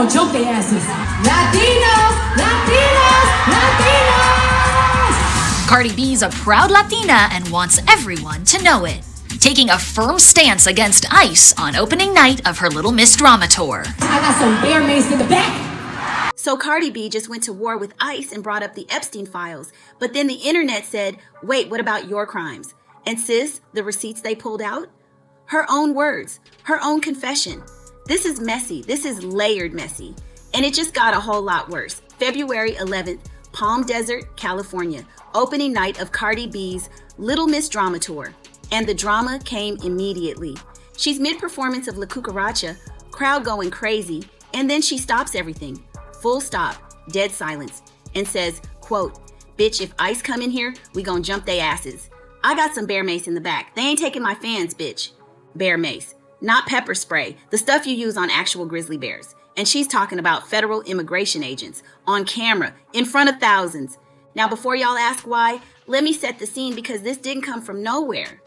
gonna jump their asses. Latinos, Latinos, Latinos! Cardi B's a proud Latina and wants everyone to know it, taking a firm stance against ICE on opening night of her Little Miss Drama tour. I got some bear mace in the back. So Cardi B just went to war with ICE and brought up the Epstein files. But then the internet said, wait, what about your crimes? And sis, the receipts they pulled out? Her own words, her own confession. This is messy. This is layered messy. And it just got a whole lot worse. February 11th, Palm Desert, California, opening night of Cardi B's Little Miss Drama tour. And the drama came immediately. She's mid-performance of La Cucaracha, crowd going crazy, and then she stops everything. Full stop, dead silence, and says, quote, bitch, if ICE come in here, we gon' jump they asses. I got some bear mace in the back. They ain't taking my fans, bitch. Bear mace, not pepper spray, the stuff you use on actual grizzly bears. And she's talking about federal immigration agents on camera in front of thousands. Now, before y'all ask why, let me set the scene because this didn't come from nowhere.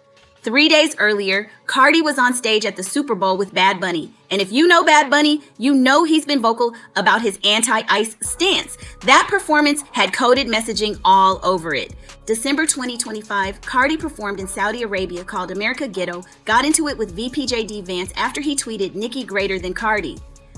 3 days earlier, Cardi was on stage at the Super Bowl with Bad Bunny. And if you know Bad Bunny, you know he's been vocal about his anti-ICE stance. That performance had coded messaging all over it. December 2025, Cardi performed in Saudi Arabia called America Ghetto, got into it with VPJD Vance after he tweeted Nicki greater than Cardi.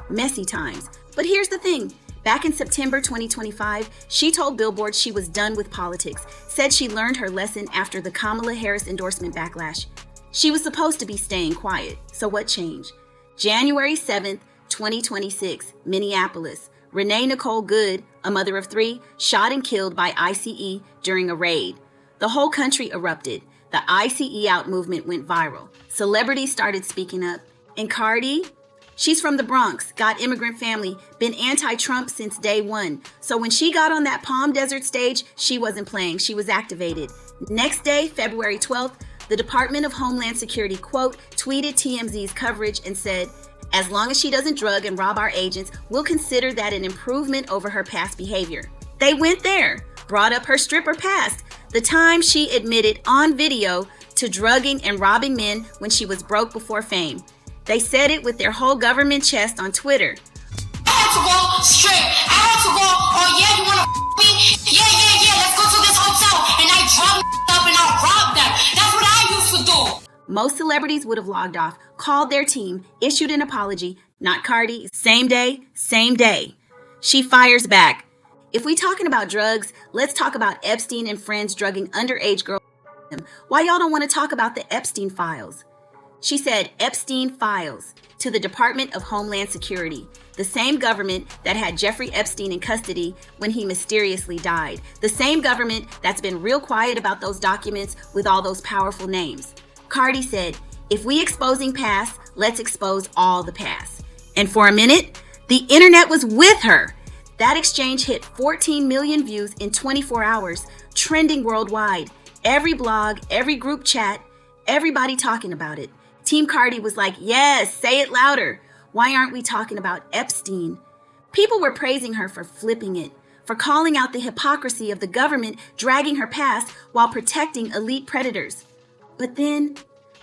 Messy times. But here's the thing. Back in September 2025, she told Billboard she was done with politics, said she learned her lesson after the Kamala Harris endorsement backlash. She was supposed to be staying quiet, so what changed? January 7th, 2026, Minneapolis. Renee Nicole Good, a mother of 3, shot and killed by ICE during a raid. The whole country erupted. The ICE out movement went viral. Celebrities started speaking up. And Cardi? She's from the Bronx, got immigrant family, been anti-Trump since day one. So when she got on that Palm Desert stage, she wasn't playing, she was activated. Next day, February 12th, the Department of Homeland Security, quote, tweeted TMZ's coverage and said, as long as she doesn't drug and rob our agents, we'll consider that an improvement over her past behavior. They went there, brought up her stripper past, the time she admitted on video to drugging and robbing men when she was broke before fame. They said it with their whole government chest on Twitter. I had to go straight. I had to go, oh yeah, you wanna me? Yeah, let's go to this hotel. And I drop up and I rob them. That's what I used to do. Most celebrities would have logged off, called their team, issued an apology. Not Cardi. Same day, same day. She fires back. If we talking about drugs, let's talk about Epstein and friends drugging underage girls. Why y'all don't want to talk about the Epstein files? She said Epstein files to the Department of Homeland Security, the same government that had Jeffrey Epstein in custody when he mysteriously died, the same government that's been real quiet about those documents with all those powerful names. Cardi said, if we exposing past, let's expose all the past. And for a minute, the internet was with her. That exchange hit 14 million views in 24 hours, trending worldwide. Every blog, every group chat, everybody talking about it. Team Cardi was like, yes, say it louder. Why aren't we talking about Epstein? People were praising her for flipping it, for calling out the hypocrisy of the government dragging her past while protecting elite predators. But then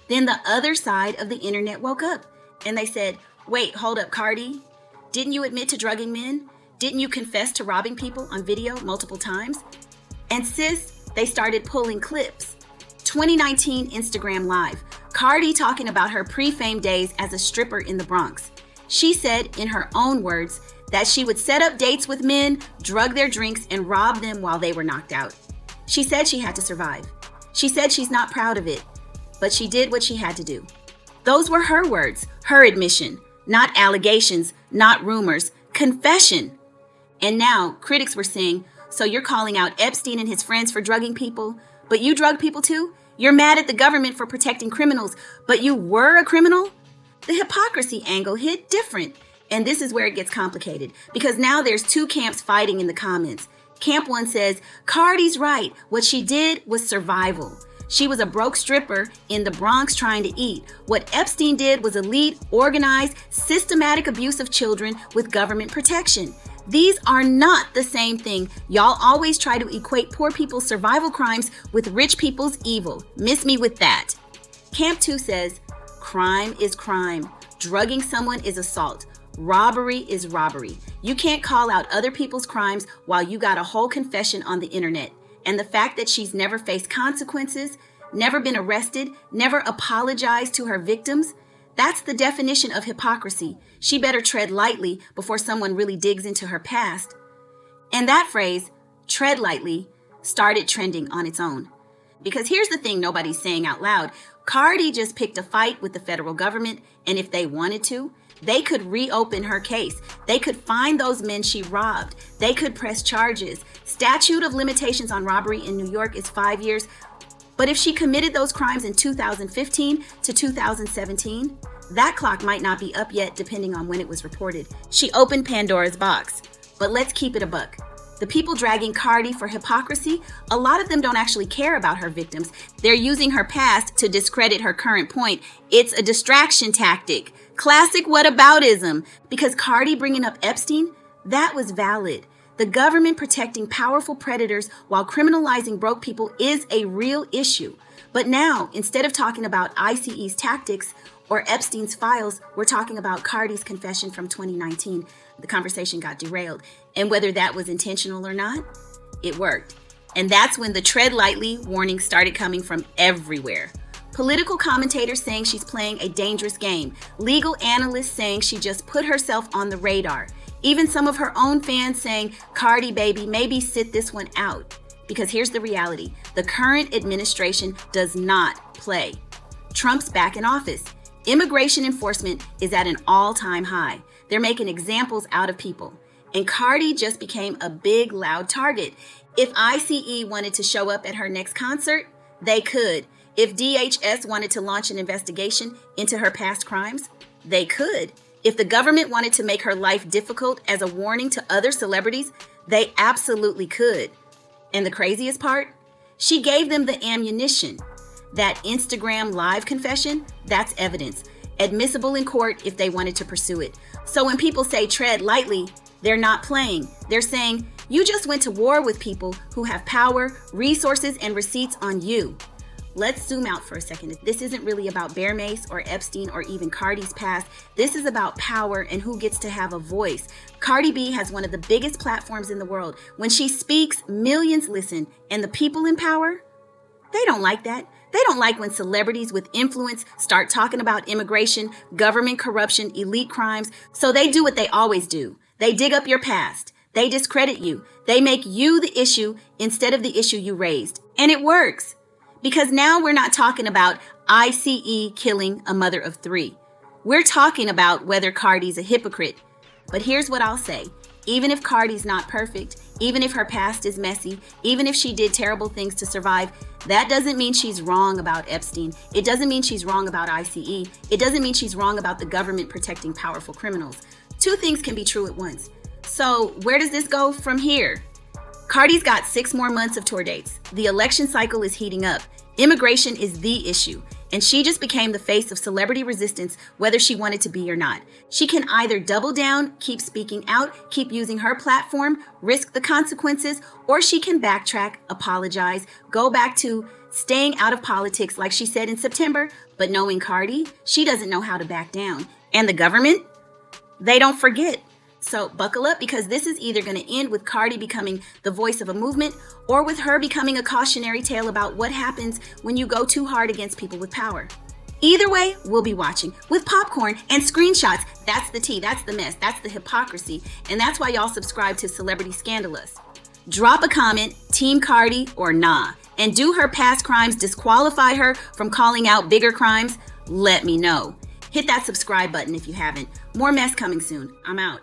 the other side of the internet woke up and they said, wait, hold up, Cardi. Didn't you admit to drugging men? Didn't you confess to robbing people on video multiple times? And sis, they started pulling clips. 2019 Instagram Live. Cardi talking about her pre-fame days as a stripper in the Bronx. She said, in her own words, that she would set up dates with men, drug their drinks, and rob them while they were knocked out. She said she had to survive. She said she's not proud of it, but she did what she had to do. Those were her words, her admission, not allegations, not rumors, confession. And now critics were saying, so you're calling out Epstein and his friends for drugging people, but you drug people too? You're mad at the government for protecting criminals, but you were a criminal? The hypocrisy angle hit different. And this is where it gets complicated, because now there's 2 camps fighting in the comments. Camp 1 says, Cardi's right. What she did was survival. She was a broke stripper in the Bronx trying to eat. What Epstein did was elite, organized, systematic abuse of children with government protection. These are not the same thing. Y'all always try to equate poor people's survival crimes with rich people's evil. Miss me with that. Camp 2 says, crime is crime. Drugging someone is assault. Robbery is robbery. You can't call out other people's crimes while you got a whole confession on the internet. And the fact that she's never faced consequences, never been arrested, never apologized to her victims, that's the definition of hypocrisy. She better tread lightly before someone really digs into her past. And that phrase, tread lightly, started trending on its own. Because here's the thing nobody's saying out loud. Cardi just picked a fight with the federal government, and if they wanted to, they could reopen her case. They could find those men she robbed. They could press charges. Statute of limitations on robbery in New York is 5 years. But if she committed those crimes in 2015 to 2017, that clock might not be up yet depending on when it was reported. She opened Pandora's box. But let's keep it a buck. The people dragging Cardi for hypocrisy, a lot of them don't actually care about her victims. They're using her past to discredit her current point. It's a distraction tactic. Classic whataboutism. Because Cardi bringing up Epstein, that was valid. The government protecting powerful predators while criminalizing broke people is a real issue. But now, instead of talking about ICE's tactics or Epstein's files, we're talking about Cardi's confession from 2019. The conversation got derailed. And whether that was intentional or not, it worked. And that's when the tread lightly warnings started coming from everywhere. Political commentators saying she's playing a dangerous game. Legal analysts saying she just put herself on the radar. Even some of her own fans saying, Cardi baby, maybe sit this one out. Because here's the reality. The current administration does not play. Trump's back in office. Immigration enforcement is at an all-time high. They're making examples out of people. And Cardi just became a big, loud target. If ICE wanted to show up at her next concert, they could. If DHS wanted to launch an investigation into her past crimes, they could. If the government wanted to make her life difficult as a warning to other celebrities, they absolutely could. And the craziest part? She gave them the ammunition. That Instagram live confession, that's evidence. Admissible in court if they wanted to pursue it. So when people say tread lightly, they're not playing. They're saying, you just went to war with people who have power, resources, and receipts on you. Let's zoom out for a second. This isn't really about Bear Mace or Epstein or even Cardi's past. This is about power and who gets to have a voice. Cardi B has one of the biggest platforms in the world. When she speaks, millions listen. And the people in power, they don't like that. They don't like when celebrities with influence start talking about immigration, government corruption, elite crimes. So they do what they always do. They dig up your past. They discredit you. They make you the issue instead of the issue you raised. And it works. Because now we're not talking about ICE killing a mother of 3. We're talking about whether Cardi's a hypocrite. But here's what I'll say. Even if Cardi's not perfect, even if her past is messy, even if she did terrible things to survive, that doesn't mean she's wrong about Epstein. It doesn't mean she's wrong about ICE. It doesn't mean she's wrong about the government protecting powerful criminals. Two things can be true at once. So where does this go from here? Cardi's got 6 more months of tour dates. The election cycle is heating up. Immigration is the issue. And she just became the face of celebrity resistance, whether she wanted to be or not. She can either double down, keep speaking out, keep using her platform, risk the consequences, or she can backtrack, apologize, go back to staying out of politics like she said in September. But knowing Cardi, she doesn't know how to back down. And the government? They don't forget. So buckle up, because this is either going to end with Cardi becoming the voice of a movement or with her becoming a cautionary tale about what happens when you go too hard against people with power. Either way, we'll be watching with popcorn and screenshots. That's the tea, that's the mess, that's the hypocrisy, and that's why y'all subscribe to Celebrity Scandalous. Drop a comment, Team Cardi or nah, and do her past crimes disqualify her from calling out bigger crimes? Let me know. Hit that subscribe button if you haven't. More mess coming soon. I'm out.